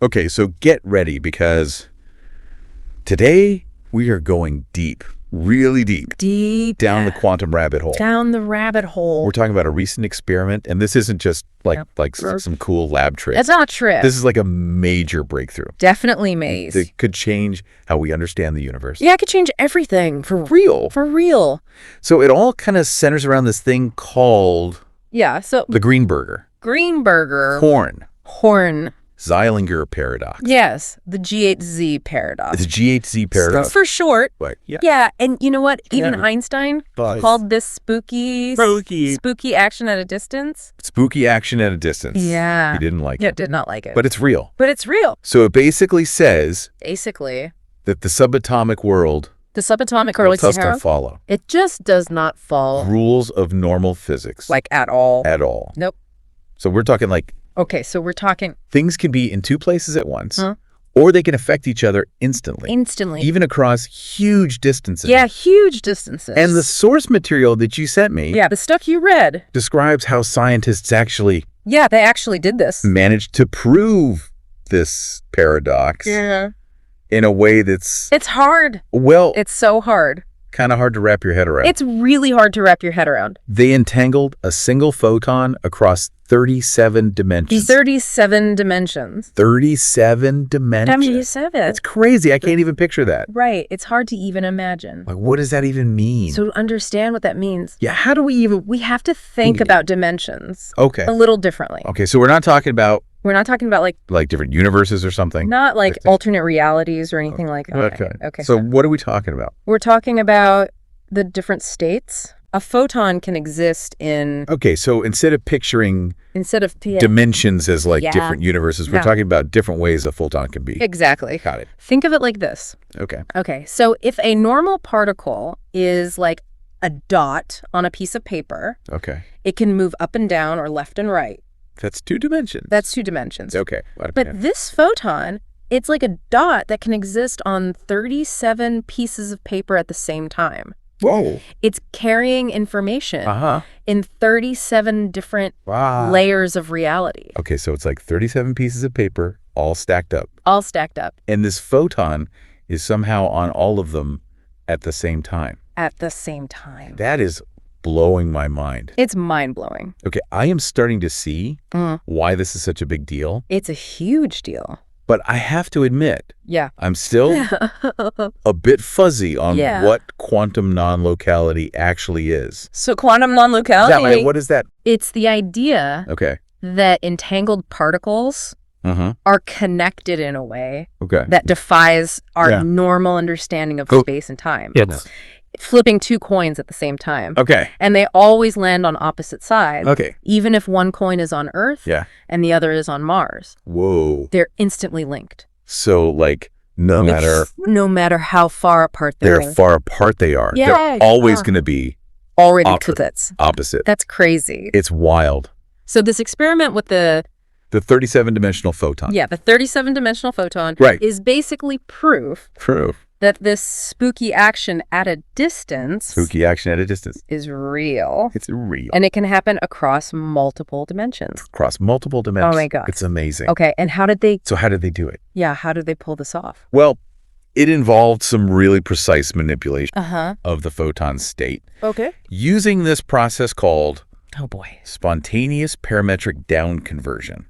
Okay, so get ready because today we are going deep, really deep. Down the quantum rabbit hole. Down the rabbit hole. We're talking about a recent experiment, and this isn't just like some cool lab trick. It's not a trick. This is like a major breakthrough. Definitely maze. It could change how we understand the universe. Yeah, it could change everything. For real. For real. So it all kind of centers around this thing called... Yeah, so... the Greenberger. Horne. Zeilinger paradox. Yes, the GHZ paradox. The GHZ paradox. For short. Right, yeah. Yeah, and you know what? Even Einstein called this spooky action at a distance. Spooky action at a distance. Yeah. He didn't like it. Yeah, did not like it. But it's real. So it basically says... that the subatomic world... does not follow. It just does not follow. Rules of normal physics. Like at all. At all. Nope. So we're talking like... Okay, so we're talking... things can be in two places at once, or they can affect each other instantly. Even across huge distances. Yeah, huge distances. And the source material that you sent me... yeah, the stuff you read... describes how scientists actually... yeah, they actually did this. ...managed to prove this paradox. Yeah. In a way that's... it's hard. Well... it's so hard. Kind of hard to wrap your head around. It's really hard to wrap your head around. They entangled a single photon across 37 dimensions. 37 dimensions. 37 dimensions. 37. That's crazy. I can't even picture that. Right. It's hard to even imagine. Like, what does that even mean? So to understand what that means. Yeah, how do we even... we have to think about dimensions. Okay. A little differently. Okay, so we're not talking about... we're not talking about like different universes or something? Not like alternate realities or anything like that. Okay. So what are we talking about? We're talking about the different states. A photon can exist in... okay, so instead of picturing... instead of... dimensions as like different universes, we're talking about different ways a photon can be. Exactly. Got it. Think of it like this. Okay. Okay, so if a normal particle is like a dot on a piece of paper... okay. it can move up and down or left and right. That's two dimensions. That's two dimensions. Okay. But this photon, it's like a dot that can exist on 37 pieces of paper at the same time. Whoa. It's carrying information in 37 different layers of reality. Okay, so it's like 37 pieces of paper all stacked up. All stacked up. And this photon is somehow on all of them at the same time. At the same time. That is blowing my mind. It's mind-blowing. Okay, I am starting to see why this is such a big deal. It's a huge deal. But I have to admit, I'm still a bit fuzzy on what quantum non-locality actually is. So quantum non-locality... what is that? It's the idea that entangled particles are connected in a way that defies our normal understanding of space and time. Yes. Flipping two coins at the same time. Okay. And they always land on opposite sides. Okay. Even if one coin is on Earth and the other is on Mars. Whoa. They're instantly linked. So, like, no matter how far apart they are. They're far apart they are. They're always going to be already opposite. That's crazy. It's wild. So this experiment with the 37-dimensional photon. Yeah, the 37-dimensional photon is basically proof that this spooky action at a distance is real. It's real. And it can happen across multiple dimensions. Oh my God. It's amazing. Okay, and how did they do it? Yeah, how did they pull this off? Well, it involved some really precise manipulation of the photon state. Okay. Using this process called spontaneous parametric down conversion.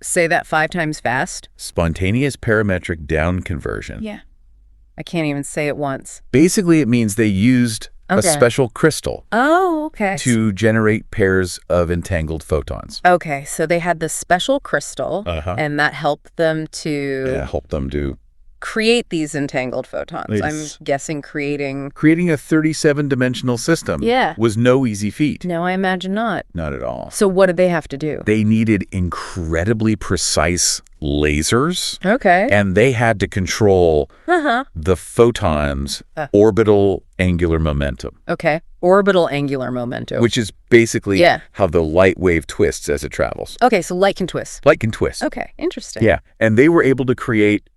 Say that 5 times fast. Spontaneous parametric down conversion. Yeah. I can't even say it once. Basically, it means they used a special crystal to generate pairs of entangled photons. Okay, so they had this special crystal, and that helped them to... yeah, help them to... create these entangled photons. I'm guessing creating a 37-dimensional system was no easy feat. No, I imagine not. Not at all. So what did they have to do? They needed incredibly precise lasers. Okay. And they had to control the photon's orbital angular momentum. Okay. Orbital angular momentum. Which is basically how the light wave twists as it travels. Okay, so light can twist. Light can twist. Okay, interesting. Yeah, and they were able to create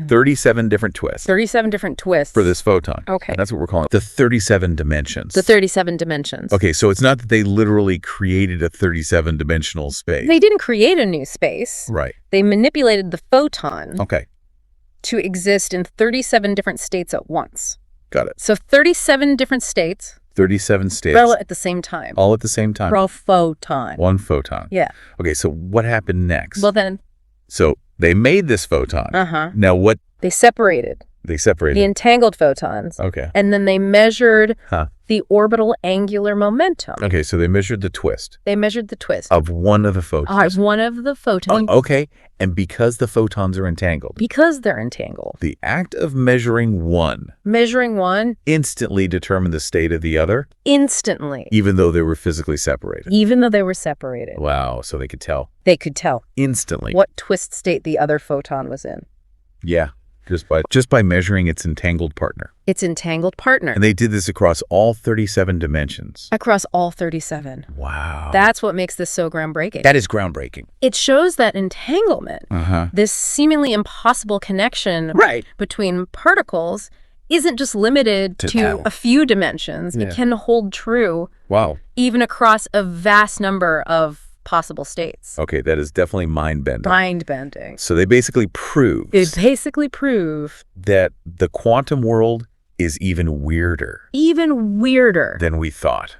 37 different twists. 37 different twists. For this photon. Okay. And that's what we're calling it. The 37 dimensions. The 37 dimensions. Okay, so it's not that they literally created a 37-dimensional space. They didn't create a new space. Right. They manipulated the photon Okay. to exist in 37 different states at once. Got it. So 37 different states. 37 states. All at the same time. All at the same time. For a photon. One photon. Yeah. Okay, so what happened next? Well then. So they made this photon. Now what? They separated. They separated. The entangled photons. Okay. And then they measured the orbital angular momentum. Okay, so they measured the twist. They measured the twist. Of one of the photons. One of the photons. Oh, okay. And because the photons are entangled. Because they're entangled. The act of measuring one. Measuring one. Instantly determined the state of the other. Instantly. Even though they were physically separated. Even though they were separated. Wow, so they could tell. They could tell. Instantly. What twist state the other photon was in. Yeah. Just by measuring its entangled partner. Its entangled partner. And they did this across all 37 dimensions. Across all 37. Wow. That's what makes this so groundbreaking. That is groundbreaking. It shows that entanglement, this seemingly impossible connection between particles, isn't just limited to a few dimensions. Yeah. It can hold true even across a vast number of possible states. Okay, that is definitely mind-bending. Mind-bending. So they basically proved... It basically proved... that the quantum world is even weirder. Even weirder. Than we thought.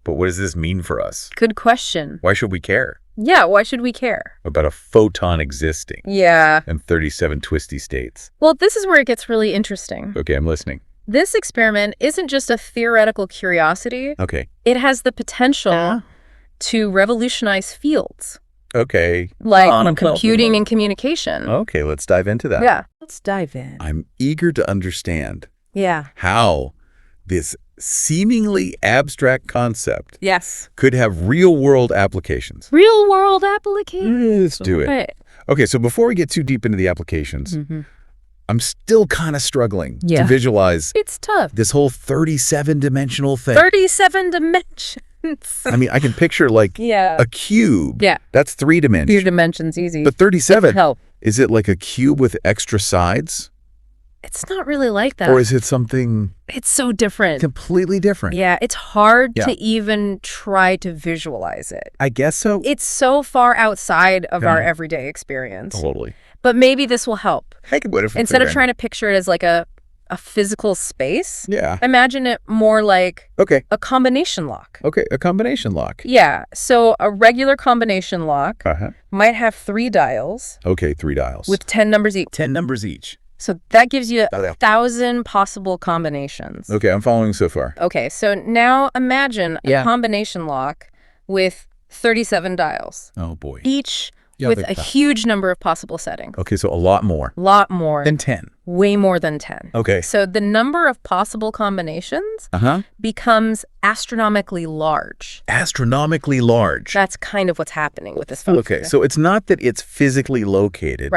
But what does this mean for us? Good question. Why should we care? Yeah, why should we care? About a photon existing. Yeah. And 37 twisty states. Well, this is where it gets really interesting. Okay, I'm listening. This experiment isn't just a theoretical curiosity. Okay. It has the potential to revolutionize fields. Okay. Like computing and communication. Okay, let's dive into that. Yeah. Let's dive in. I'm eager to understand how this seemingly abstract concept could have real-world applications. Real-world applications? Let's do it. Right. Okay, so before we get too deep into the applications, I'm still kind of struggling to visualize it's tough. This whole 37-dimensional thing. 37 dimensions. I mean, I can picture like a cube. Yeah. That's 3 dimensions. 3 dimensions, easy. But 37, is it like a cube with extra sides? It's not really like that. Or is it something... It's so different. Completely different. Yeah, it's hard to even try to visualize it. I guess so. It's so far outside of our everyday experience. Totally. But maybe this will help. Instead of trying to picture it as like a physical space, imagine it more like a combination lock. Okay, a combination lock. Yeah, so a regular combination lock might have 3 dials. Okay, 3 dials. With 10 numbers each. 10 numbers each. So that gives you 1,000 possible combinations. Okay, I'm following so far. Okay, so now imagine a combination lock with 37 dials. Oh, boy. Each with a huge number of possible settings. Okay, so a lot more. Lot more. Than 10. Way more than 10. Okay. So the number of possible combinations becomes astronomically large. Astronomically large. That's kind of what's happening with this phone. Okay, so it's not that it's physically located.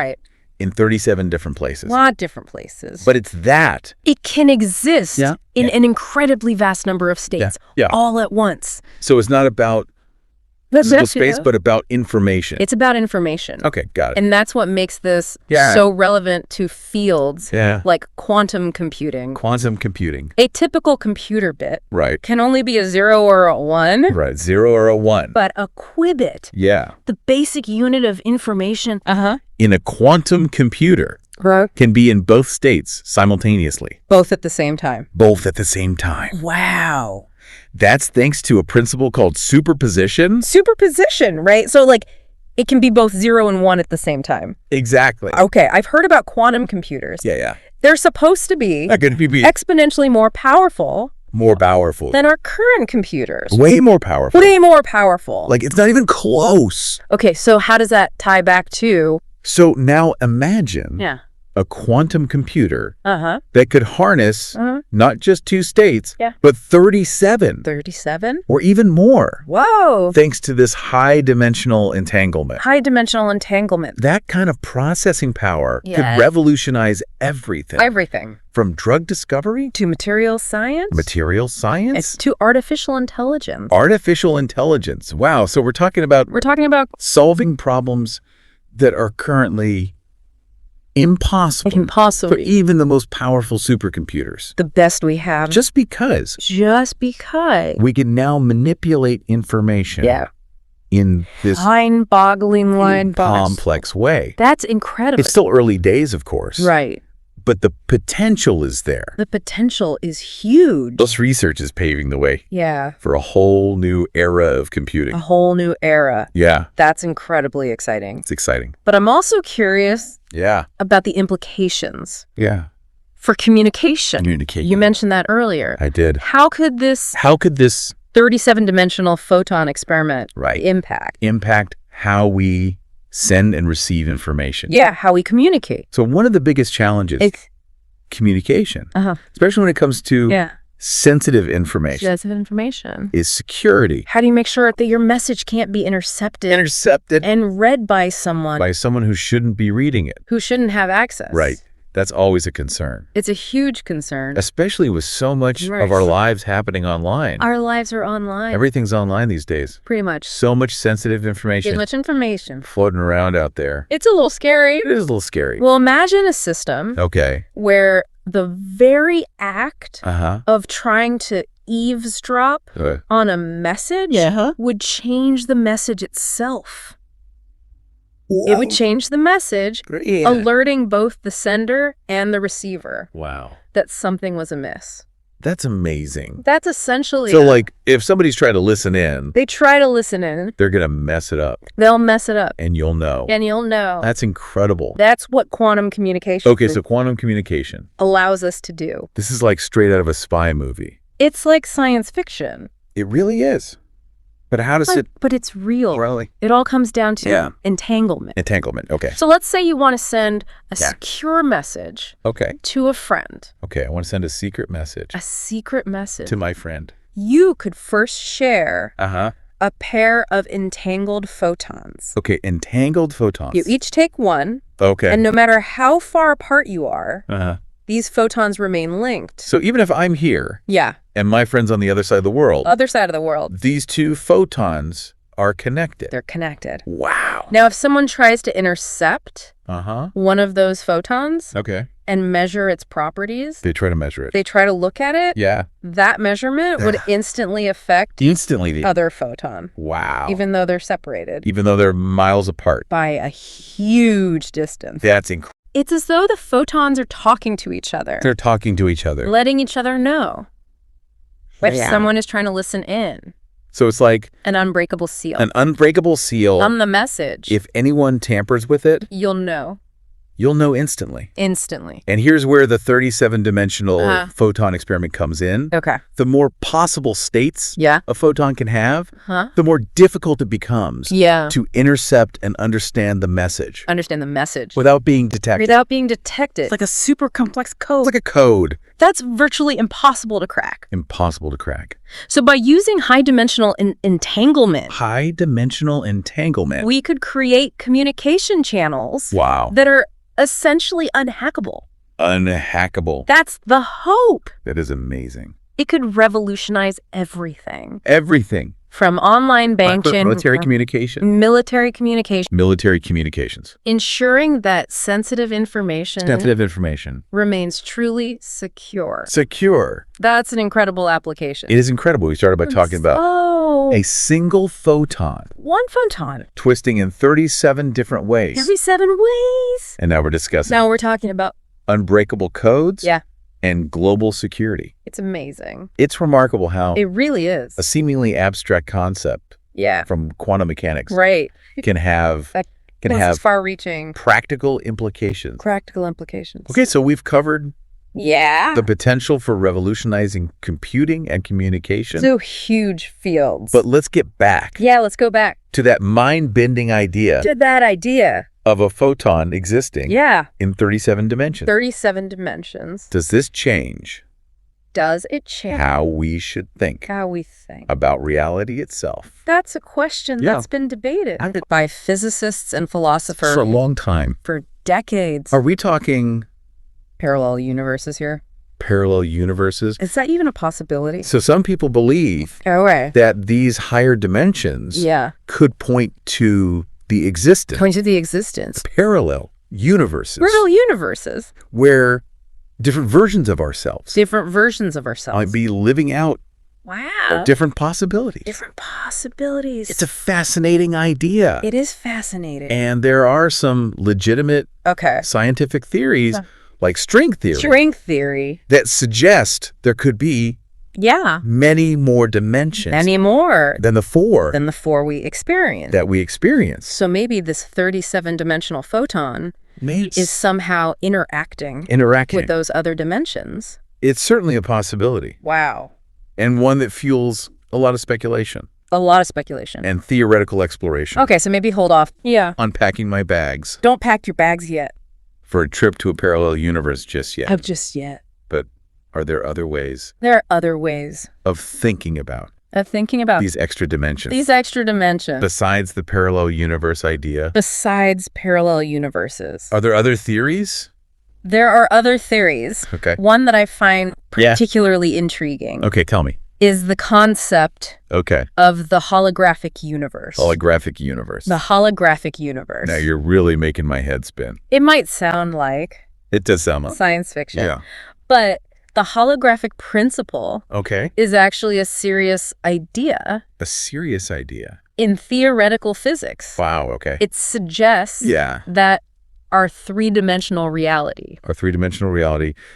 In 37 different places. A lot of different places. But it's that. It can exist in an incredibly vast number of states all at once. So it's not about physical space, but about information. It's about information. Okay, got it. And that's what makes this so relevant to fields like quantum computing. Quantum computing. A typical computer bit can only be a 0 or a 1. Right, 0 or a 1. But a qubit, the basic unit of information in a quantum computer can be in both states simultaneously. Both at the same time. Both at the same time. Wow. That's thanks to a principle called superposition. Superposition, right? So like it can be both 0 and 1 at the same time. Exactly. Okay, I've heard about quantum computers. Yeah. They're supposed to be exponentially more powerful. Than our current computers. Way more powerful. Way more powerful. Like it's not even close. Okay, so how does that tie back to? So now imagine a quantum computer that could harness not just 2 states, but 37. 37? Or even more. Whoa. Thanks to this high-dimensional entanglement. High-dimensional entanglement. That kind of processing power could revolutionize everything. Everything. From drug discovery to material science. Material science. It's to artificial intelligence. Artificial intelligence. Wow. So we're talking about solving problems that are currently impossible. Impossible. For even the most powerful supercomputers. The best we have. Just because. We can now manipulate information. Yeah. In this mind-boggling complex way. That's incredible. It's still early days, of course. Right. But the potential is there. The potential is huge. This research is paving the way. Yeah. For a whole new era of computing. A whole new era. Yeah. That's incredibly exciting. It's exciting. But I'm also curious about the implications. Yeah. For communication. Communication. You mentioned that earlier. I did. How could this 37-dimensional photon experiment impact how we send and receive information? Yeah, how we communicate. So one of the biggest challenges is communication, especially when it comes to sensitive information. Sensitive information. Is security. How do you make sure that your message can't be intercepted and read by someone who shouldn't be reading it, who shouldn't have access? Right. That's always a concern. It's a huge concern. Especially with so much of our lives happening online. Our lives are online. Everything's online these days. Pretty much. So much sensitive information. Too much information. Floating around out there. It's a little scary. It is a little scary. Well, imagine a system where the very act of trying to eavesdrop on a message would change the message itself. Whoa. It would change the message, alerting both the sender and the receiver that something was amiss. That's amazing. That's essentially So, like, if somebody's trying to listen in, they try to listen in, they're going to mess it up. They'll mess it up. And you'll know. That's incredible. That's what quantum communication Okay, so quantum communication allows us to do. This is like straight out of a spy movie. It's like science fiction. It really is. But how does it... But it's real. Really? It all comes down to entanglement. Entanglement, okay. So let's say you want to send a secure message to a friend. Okay, I want to send a secret message. A secret message. To my friend. You could first share a pair of entangled photons. Okay, entangled photons. You each take one. Okay. And no matter how far apart you are, these photons remain linked. So even if I'm here and my friend's on the other side of the world, these two photons are connected. They're connected. Wow. Now, if someone tries to intercept one of those photons and measure its properties, they try to measure it. They try to look at it. Yeah. That measurement would instantly affect the other photon. Wow. Even though they're separated. Even though they're miles apart. By a huge distance. That's incredible. It's as though the photons are talking to each other. They're talking to each other. Letting each other know if someone is trying to listen in. So it's like... An unbreakable seal. An unbreakable seal. On the message. If anyone tampers with it... You'll know. You'll know instantly. Instantly. And here's where the 37-dimensional photon experiment comes in. Okay. The more possible states a photon can have, the more difficult it becomes to intercept and understand the message. Without being detected. It's like a super complex code. It's like a code. That's virtually impossible to crack. Impossible to crack. So by using high-dimensional entanglement... High-dimensional entanglement. We could create communication channels... that are essentially unhackable. Unhackable. That's the hope. That is amazing. It could revolutionize everything. Everything. From online banking. Military communication. Military communication. Military communications. Ensuring that sensitive information remains truly secure. Secure. That's an incredible application. It is incredible. We started by talking about a single photon. One photon. Twisting in 37 different ways. 37 ways. And now we're discussing. Now we're talking about unbreakable codes. Yeah. And global security. It's amazing. It's remarkable how... It really is. A seemingly abstract concept from quantum mechanics can have far-reaching practical implications. Okay, so we've covered the potential for revolutionizing computing and communication. So huge fields. But let's get back. Yeah, let's go back. To that mind-bending idea. Of a photon existing in 37 dimensions. 37 dimensions. Does this change? Does it change how we should think? How we think about reality itself? That's a question that's been debated by physicists and philosophers for a long time. For decades. Are we talking parallel universes here? Parallel universes? Is that even a possibility? So some people believe that these higher dimensions could point to the existence. Point to the existence. Parallel universes. Real universes. Where different versions of ourselves. Different versions of ourselves. Might be living out. Wow. Different possibilities. Different possibilities. It's a fascinating idea. It is fascinating. And there are some legitimate scientific theories, like string theory. That suggest there could be many more dimensions. Many more. Than the four. Than the four we experience. That we experience. So maybe this 37-dimensional photon is somehow interacting with those other dimensions. It's certainly a possibility. Wow. And one that fuels a lot of speculation. A lot of speculation. And theoretical exploration. Okay, so maybe hold off. Yeah. Unpacking my bags. Don't pack your bags yet. For a trip to a parallel universe just yet. Just yet. But are there other ways? There are other ways. Of thinking about. These extra dimensions. Besides the parallel universe idea. Besides parallel universes. Are there other theories? There are other theories. Okay. One that I find particularly intriguing. Okay, tell me. Is the concept of the holographic universe. Holographic universe. The holographic universe. Now you're really making my head spin. It might sound like... It does sound like... science fiction. Yeah. But the holographic principle is actually a serious idea. A serious idea? In theoretical physics. Wow, okay. It suggests that our three-dimensional reality.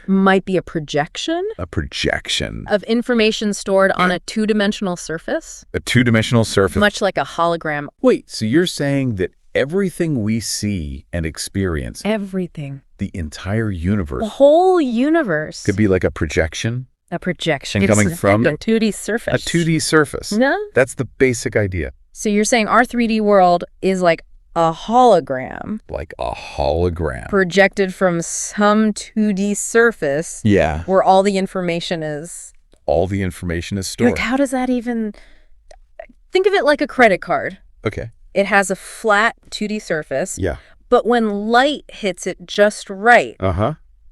Might be a projection. A projection. Of information stored on a two-dimensional surface. A two-dimensional surface. Much like a hologram. Wait, so you're saying that everything we see and experience. Everything. The entire universe. The whole universe. Could be like a projection. A projection. And coming from a 2D surface. A 2D surface. No? That's the basic idea. So you're saying our 3D world is like a hologram. Like a hologram. Projected from some 2D surface. Yeah. Where all the information is. All the information is stored. Like, how does that even... Think of it like a credit card. Okay. It has a flat 2D surface. Yeah. But when light hits it just right,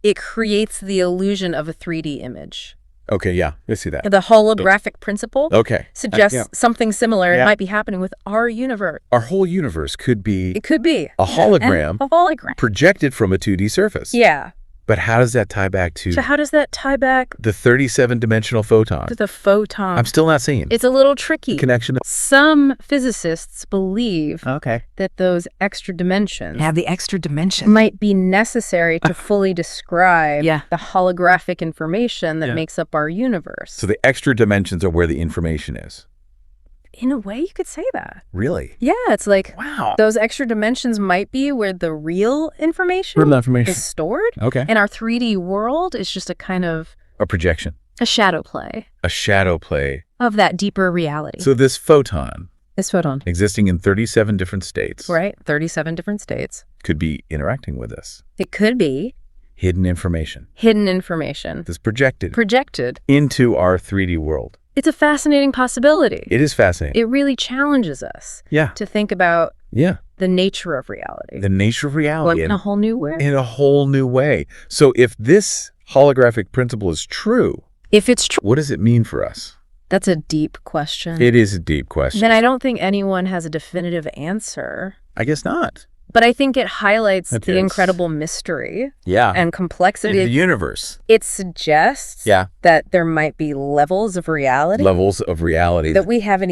it creates the illusion of a 3D image. Okay, yeah, I see that. The holographic principle suggests something similar might be happening with our universe. Our whole universe could be... It could be. A hologram. A hologram. Projected from a 2D surface. Yeah. But how does that tie back to... So how does that tie back... The 37-dimensional photon. To the photon. I'm still not seeing. It's a little tricky. The connection. Some physicists believe that those extra dimensions... Yeah, the extra dimension. ...might be necessary to fully describe the holographic information that makes up our universe. So the extra dimensions are where the information is. In a way, you could say that. Really? Yeah, it's like, wow, those extra dimensions might be where the real information is stored. Okay. And our 3D world is just a kind of... A projection. A shadow play. A shadow play. Of that deeper reality. So this photon... Existing in 37 different states. Right, 37 different states. Could be interacting with us. It could be. Hidden information. That's projected. Projected. Into our 3D world. It's a fascinating possibility. It is fascinating. It really challenges us to think about the nature of reality. The nature of reality. In a whole new way. In a whole new way. So if this holographic principle is true, if it's true, what does it mean for us? That's a deep question. It is a deep question. Then I don't think anyone has a definitive answer. I guess not. But I think it highlights the incredible mystery and complexity of the universe. It suggests that there might be levels of reality. That we haven't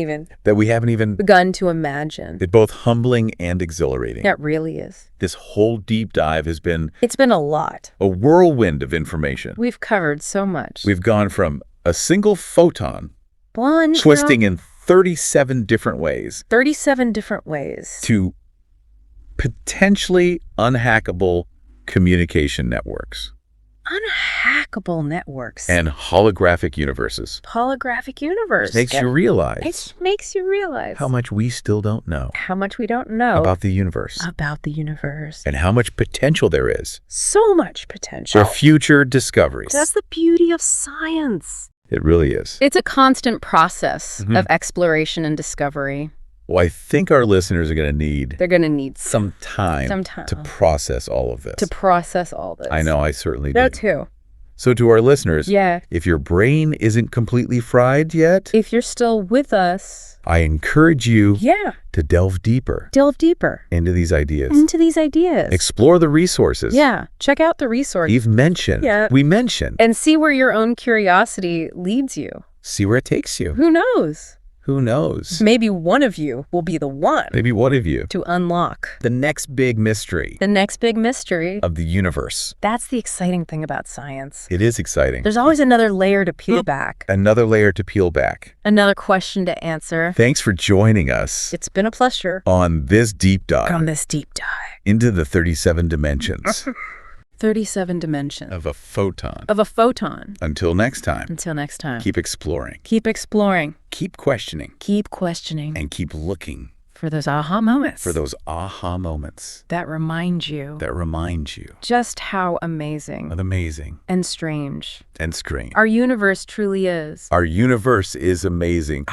even begun to imagine. It's both humbling and exhilarating. It really is. This whole deep dive has been... It's been a lot. A whirlwind of information. We've covered so much. We've gone from a single photon twisting in 37 different ways. 37 different ways. To potentially unhackable communication networks. Unhackable networks. And holographic universes. Holographic universe. It makes you realize. It makes you realize. How much we still don't know. How much we don't know. About the universe. About the universe. And how much potential there is. So much potential. For future discoveries. That's the beauty of science. It really is. It's a constant process of exploration and discovery. Well, I think our listeners are going to need... They're going to need some time to process all of this. To process all this. I know, I certainly do. Me too. So to our listeners, if your brain isn't completely fried yet, if you're still with us, I encourage you to delve deeper. Into these ideas. Explore the resources. Check out the resources. We mentioned. And see where your own curiosity leads you. See where it takes you. Who knows? Who knows? Maybe one of you will be the one. To unlock. The next big mystery. Of the universe. That's the exciting thing about science. It is exciting. There's always another layer to peel back. Another layer to peel back. Another question to answer. Thanks for joining us. It's been a pleasure. On this deep dive. Into the 37 dimensions. 37 dimensions. Of a photon. Until next time. Keep exploring. Keep questioning. And keep looking. For those aha moments. That remind you. Just how amazing. And strange. Our universe truly is. Our universe is amazing.